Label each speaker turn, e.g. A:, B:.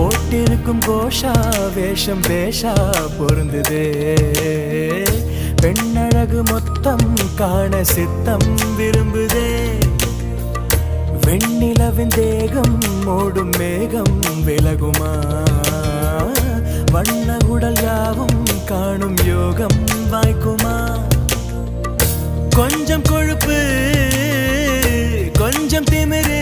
A: போட்டிருக்கும் கோஷா வேஷம் பேஷா பொருந்துதே பெண்ணழகு மொத்தம் காண சித்தம் விரும்புதே வெண்ணிலவின் தேகம் மூடும் மேகம் விலகுமா வண்ண உடல் யாவும் காணும் யோகம் வாய்க்குமா கொஞ்சம் கொழுப்பு கொஞ்சம் திமிரு